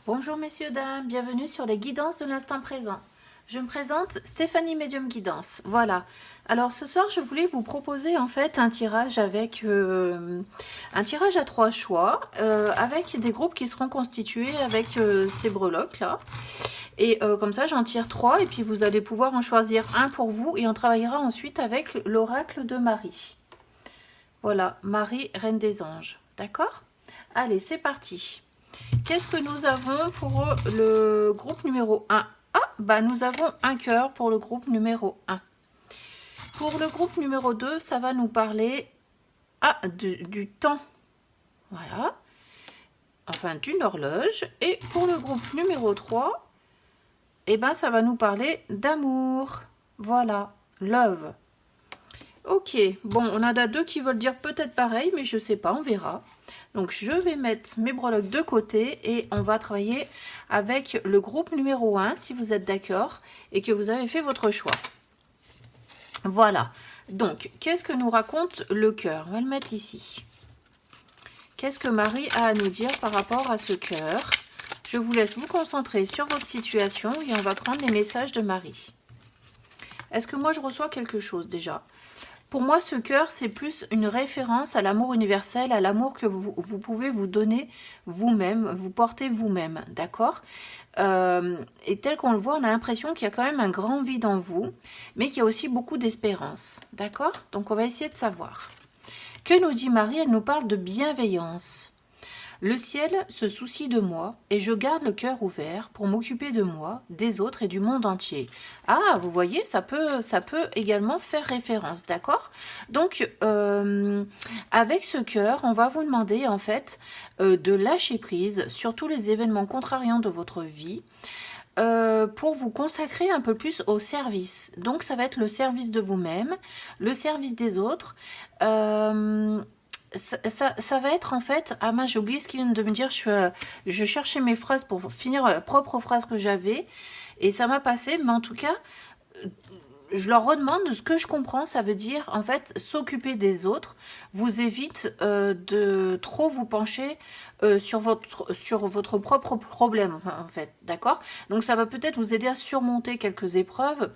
Bonjour messieurs, dames, bienvenue sur les guidances de l'instant présent. Je me présente Stéphanie Medium Guidance. Voilà. Alors ce soir, je voulais vous proposer en fait un tirage avec un tirage à 3 choix avec des groupes qui seront constitués avec ces breloques là. Et comme ça, j'en tire 3 et puis vous allez pouvoir en choisir un pour vous et on travaillera ensuite avec l'oracle de Marie. Voilà, Marie, Reine des Anges. D'accord? Allez, c'est parti. Qu'est-ce que nous avons pour le groupe numéro 1? Ah, bah nous avons un cœur pour le groupe numéro 1. Pour le groupe numéro 2, ça va nous parler du temps. Voilà. Enfin, d'une horloge. Et pour le groupe numéro 3, eh ben, ça va nous parler d'amour. Voilà. Love. Ok. Bon, on en a deux qui veulent dire peut-être pareil, mais je sais pas, on verra. Donc, je vais mettre mes breloques de côté et on va travailler avec le groupe numéro 1, si vous êtes d'accord, et que vous avez fait votre choix. Voilà. Donc, qu'est-ce que nous raconte le cœur? On va le mettre ici. Qu'est-ce que Marie a à nous dire par rapport à ce cœur? Je vous laisse vous concentrer sur votre situation et on va prendre les messages de Marie. Est-ce que moi, je reçois quelque chose déjà? Pour moi, ce cœur, c'est plus une référence à l'amour universel, à l'amour que vous pouvez vous donner vous-même, vous porter vous-même, d'accord? Et tel qu'on le voit, on a l'impression qu'il y a quand même un grand vide en vous, mais qu'il y a aussi beaucoup d'espérance, d'accord? Donc, on va essayer de savoir. Que nous dit Marie? Elle nous parle de bienveillance. Le ciel se soucie de moi et je garde le cœur ouvert pour m'occuper de moi, des autres et du monde entier. Ah, vous voyez, ça peut également faire référence, d'accord? Donc, avec ce cœur, on va vous demander en fait de lâcher prise sur tous les événements contrariants de votre vie. Pour vous consacrer un peu plus au service. Donc, ça va être le service de vous-même, le service des autres. Ça va être en fait... Ah mince, j'ai oublié ce qu'il vient de me dire. Je cherchais mes phrases pour finir la propre phrase que j'avais. Et ça m'a passé, mais en tout cas, je leur redemande de ce que je comprends. Ça veut dire, en fait, s'occuper des autres vous évite de trop vous pencher sur votre propre problème, en fait. D'accord? Donc, ça va peut-être vous aider à surmonter quelques épreuves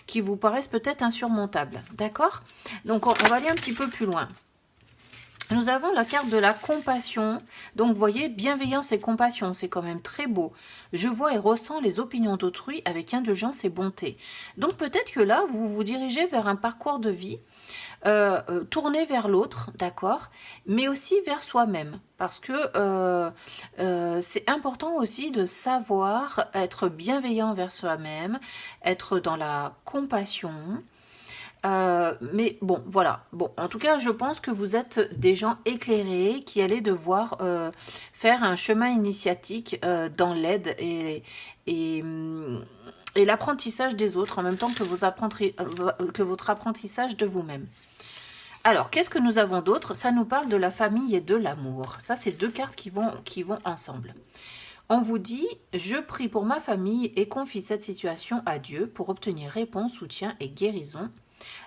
qui vous paraissent peut-être insurmontables. D'accord? Donc, on va aller un petit peu plus loin. Nous avons la carte de la compassion. Donc, vous voyez, bienveillance et compassion, c'est quand même très beau. Je vois et ressens les opinions d'autrui avec indulgence et bonté. Donc, peut-être que là, vous vous dirigez vers un parcours de vie tourné vers l'autre, d'accord, mais aussi vers soi-même. Parce que c'est important aussi de savoir être bienveillant vers soi-même, être dans la compassion. Mais bon, voilà. Bon, en tout cas, je pense que vous êtes des gens éclairés qui allez devoir faire un chemin initiatique dans l'aide et, et l'apprentissage des autres en même temps que, que votre apprentissage de vous-même. Alors, qu'est-ce que nous avons d'autre? Ça nous parle de la famille et de l'amour. Ça, c'est deux cartes qui vont ensemble. On vous dit, je prie pour ma famille et confie cette situation à Dieu pour obtenir réponse, soutien et guérison.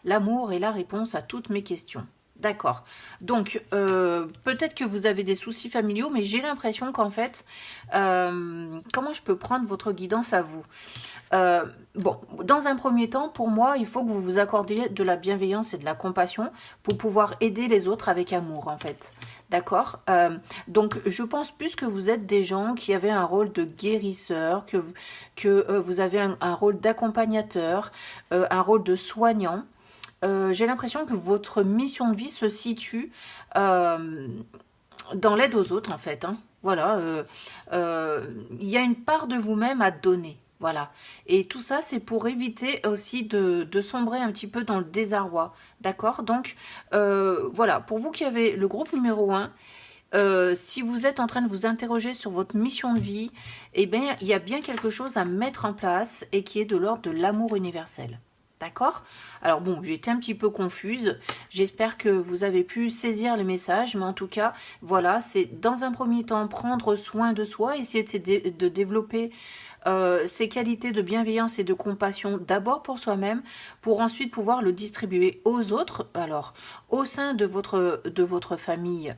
L'amour est la réponse à toutes mes questions. D'accord. Donc, peut-être que vous avez des soucis familiaux, mais j'ai l'impression qu'en fait, comment je peux prendre votre guidance à vous? Bon, dans un premier temps, pour moi, il faut que vous vous accordiez de la bienveillance et de la compassion pour pouvoir aider les autres avec amour, en fait. D'accord? Donc, je pense plus que vous êtes des gens qui avaient un rôle de guérisseur, que vous avez un rôle d'accompagnateur, un rôle de soignant. J'ai l'impression que votre mission de vie se situe dans l'aide aux autres, en fait. Hein. Voilà. Il y a une part de vous-même à donner. Voilà. Et tout ça, c'est pour éviter aussi de sombrer un petit peu dans le désarroi. D'accord? Donc, voilà. Pour vous qui avez le groupe numéro 1, si vous êtes en train de vous interroger sur votre mission de vie, eh bien, il y a bien quelque chose à mettre en place et qui est de l'ordre de l'amour universel. D'accord? Alors bon, j'ai été un petit peu confuse. J'espère que vous avez pu saisir les messages. Mais en tout cas, voilà, c'est dans un premier temps prendre soin de soi, essayer de développer ces qualités de bienveillance et de compassion d'abord pour soi-même, pour ensuite pouvoir le distribuer aux autres. Alors, au sein de votre famille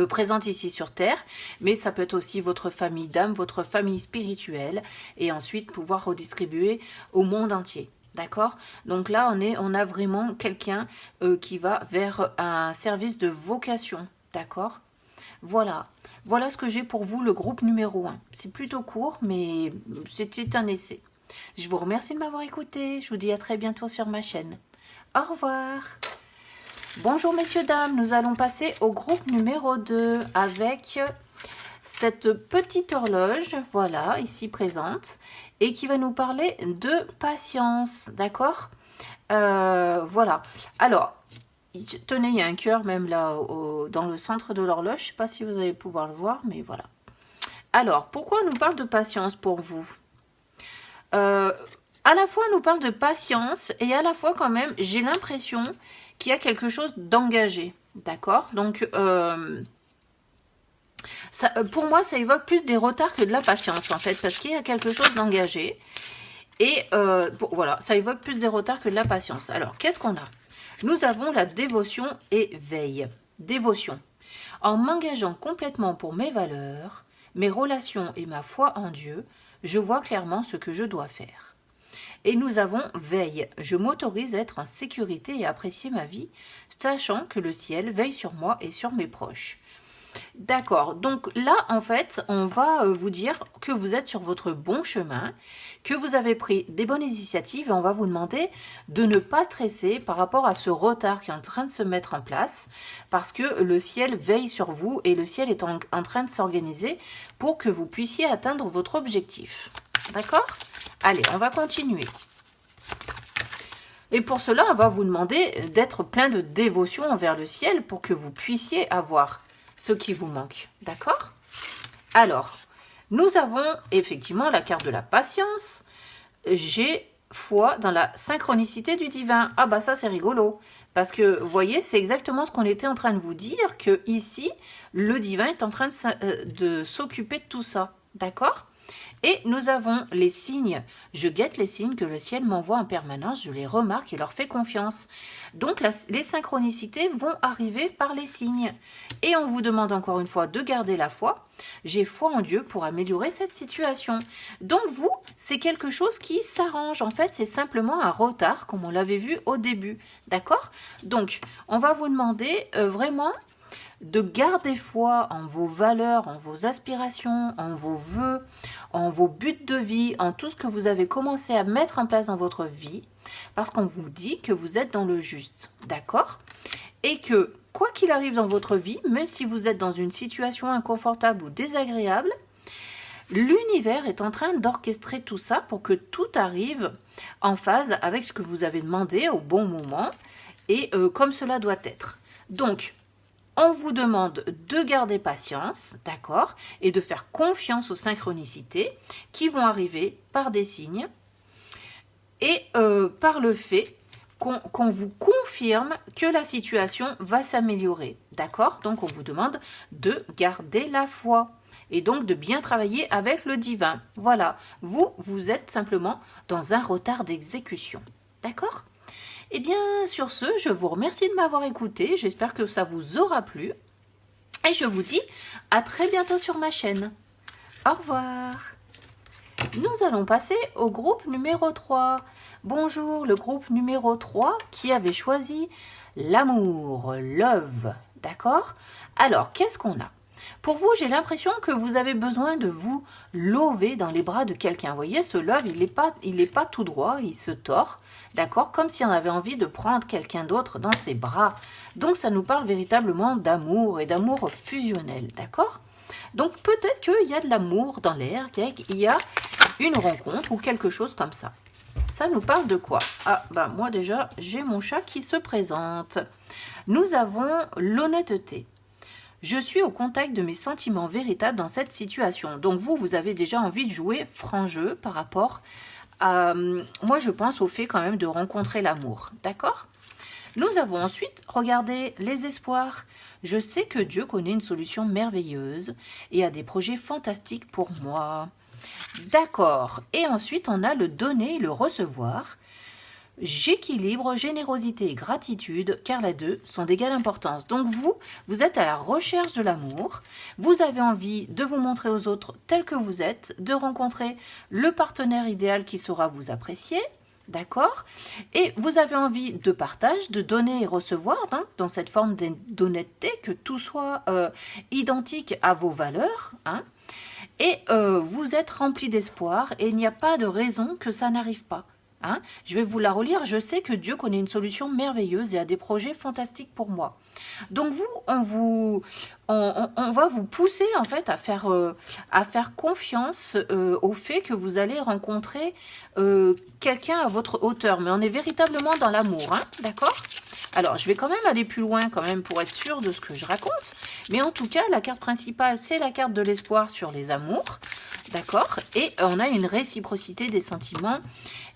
présente ici sur Terre, mais ça peut être aussi votre famille d'âme, votre famille spirituelle, et ensuite pouvoir redistribuer au monde entier. D'accord? Donc là, on a vraiment quelqu'un qui va vers un service de vocation. D'accord? Voilà. Voilà ce que j'ai pour vous, le groupe numéro 1. C'est plutôt court, mais c'était un essai. Je vous remercie de m'avoir écouté. Je vous dis à très bientôt sur ma chaîne. Au revoir. Bonjour messieurs, dames. Nous allons passer au groupe numéro 2 avec cette petite horloge, voilà, ici présente, et qui va nous parler de patience, d'accord? Voilà. Alors, tenez, il y a un cœur même là dans le centre de l'horloge. Je ne sais pas si vous allez pouvoir le voir, mais voilà. Alors, pourquoi on nous parle de patience pour vous? À la fois, on nous parle de patience et à la fois, quand même, j'ai l'impression qu'il y a quelque chose d'engagé. D'accord? Donc, pour moi, ça évoque plus des retards que de la patience, en fait, parce qu'il y a quelque chose d'engagé. Et voilà, ça évoque plus des retards que de la patience. Alors, qu'est-ce qu'on a? Nous avons la dévotion et veille. Dévotion. En m'engageant complètement pour mes valeurs, mes relations et ma foi en Dieu, je vois clairement ce que je dois faire. Et nous avons veille. Je m'autorise à être en sécurité et apprécier ma vie, sachant que le ciel veille sur moi et sur mes proches. D'accord, donc là, en fait, on va vous dire que vous êtes sur votre bon chemin, que vous avez pris des bonnes initiatives et on va vous demander de ne pas stresser par rapport à ce retard qui est en train de se mettre en place parce que le ciel veille sur vous et le ciel est en train de s'organiser pour que vous puissiez atteindre votre objectif. D'accord? Allez, on va continuer. Et pour cela, on va vous demander d'être plein de dévotion envers le ciel pour que vous puissiez avoir ce qui vous manque. D'accord? Alors, nous avons effectivement la carte de la patience. J'ai foi dans la synchronicité du divin. Ah bah ça c'est rigolo. Parce que, vous voyez, c'est exactement ce qu'on était en train de vous dire, que ici, le divin est en train de s'occuper de tout ça. D'accord? Et nous avons les signes. Je guette les signes que le ciel m'envoie en permanence, je les remarque et leur fais confiance. Donc les synchronicités vont arriver par les signes. Et on vous demande encore une fois de garder la foi. J'ai foi en Dieu pour améliorer cette situation. Donc vous, c'est quelque chose qui s'arrange. En fait, c'est simplement un retard, comme on l'avait vu au début. D'accord? Donc, on va vous demander vraiment de garder foi en vos valeurs, en vos aspirations, en vos vœux, en vos buts de vie, en tout ce que vous avez commencé à mettre en place dans votre vie, parce qu'on vous dit que vous êtes dans le juste, d'accord? Et que, quoi qu'il arrive dans votre vie, même si vous êtes dans une situation inconfortable ou désagréable, l'univers est en train d'orchestrer tout ça pour que tout arrive en phase avec ce que vous avez demandé au bon moment et comme cela doit être. Donc, on vous demande de garder patience, d'accord, et de faire confiance aux synchronicités qui vont arriver par des signes et par le fait qu'on vous confirme que la situation va s'améliorer, d'accord? Donc, on vous demande de garder la foi et donc de bien travailler avec le divin. Voilà, vous êtes simplement dans un retard d'exécution, d'accord? Eh bien, sur ce, je vous remercie de m'avoir écouté. J'espère que ça vous aura plu. Et je vous dis à très bientôt sur ma chaîne. Au revoir. Nous allons passer au groupe numéro 3. Bonjour, le groupe numéro 3 qui avait choisi l'amour, love. D'accord? Alors, qu'est-ce qu'on a? Pour vous, j'ai l'impression que vous avez besoin de vous lever dans les bras de quelqu'un. Vous voyez, ce love, il n'est pas tout droit, il se tord, d'accord? Comme si on avait envie de prendre quelqu'un d'autre dans ses bras. Donc, ça nous parle véritablement d'amour et d'amour fusionnel, d'accord? Donc, peut-être qu'il y a de l'amour dans l'air, qu'il y a une rencontre ou quelque chose comme ça. Ça nous parle de quoi? Ah, bah moi déjà, j'ai mon chat qui se présente. Nous avons l'honnêteté. Je suis au contact de mes sentiments véritables dans cette situation. Donc vous avez déjà envie de jouer franc jeu par rapport à... moi, je pense au fait quand même de rencontrer l'amour. D'accord? Nous avons ensuite regardé les espoirs. Je sais que Dieu connaît une solution merveilleuse et a des projets fantastiques pour moi. D'accord. Et ensuite, on a le donner et le recevoir. j'équilibre générosité et gratitude, car les deux sont d'égale importance. Donc vous êtes à la recherche de l'amour, vous avez envie de vous montrer aux autres tel que vous êtes, de rencontrer le partenaire idéal qui saura vous apprécier, d'accord? Et vous avez envie de partage, de donner et recevoir, hein, dans cette forme d'honnêteté, que tout soit identique à vos valeurs, hein? Et vous êtes rempli d'espoir et il n'y a pas de raison que ça n'arrive pas. Hein, je vais vous la relire. Je sais que Dieu connaît une solution merveilleuse et a des projets fantastiques pour moi. Donc on va vous pousser en fait à faire confiance au fait que vous allez rencontrer quelqu'un à votre hauteur. Mais on est véritablement dans l'amour, hein, d'accord? Alors, je vais quand même aller plus loin quand même pour être sûr de ce que je raconte. Mais en tout cas, la carte principale, c'est la carte de l'espoir sur les amours. D'accord? Et on a une réciprocité des sentiments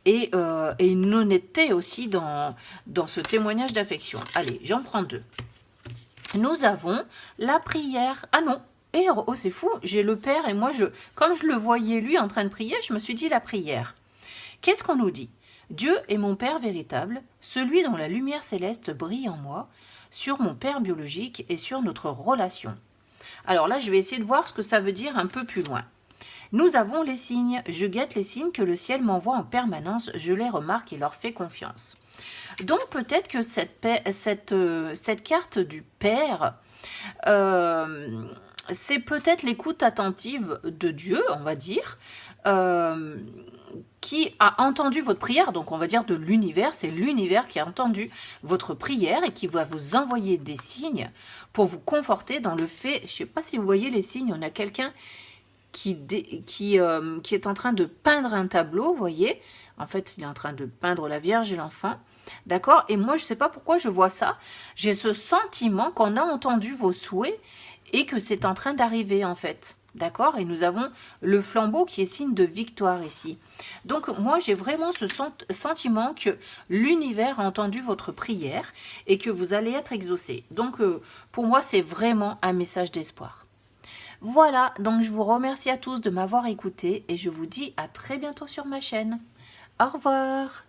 et une honnêteté aussi dans ce témoignage d'affection. Allez, j'en prends deux. Nous avons la prière. Ah non, et oh c'est fou, j'ai le père et moi, comme je le voyais lui en train de prier, je me suis dit la prière. Qu'est-ce qu'on nous dit? Dieu est mon Père véritable, celui dont la lumière céleste brille en moi, sur mon Père biologique et sur notre relation. Alors là, je vais essayer de voir ce que ça veut dire un peu plus loin. Nous avons les signes. Je guette les signes que le ciel m'envoie en permanence. Je les remarque et leur fais confiance. Donc peut-être que cette carte du Père, c'est peut-être l'écoute attentive de Dieu, on va dire, qui a entendu votre prière, donc on va dire de l'univers, c'est l'univers qui a entendu votre prière et qui va vous envoyer des signes pour vous conforter dans le fait, je ne sais pas si vous voyez les signes, on a quelqu'un qui est en train de peindre un tableau, vous voyez, en fait il est en train de peindre la Vierge et l'enfant, d'accord, et moi je ne sais pas pourquoi je vois ça, j'ai ce sentiment qu'on a entendu vos souhaits et que c'est en train d'arriver en fait. D'accord? Et nous avons le flambeau qui est signe de victoire ici. Donc moi j'ai vraiment ce sentiment que l'univers a entendu votre prière et que vous allez être exaucé. Donc pour moi c'est vraiment un message d'espoir. Voilà, donc je vous remercie à tous de m'avoir écouté et je vous dis à très bientôt sur ma chaîne. Au revoir!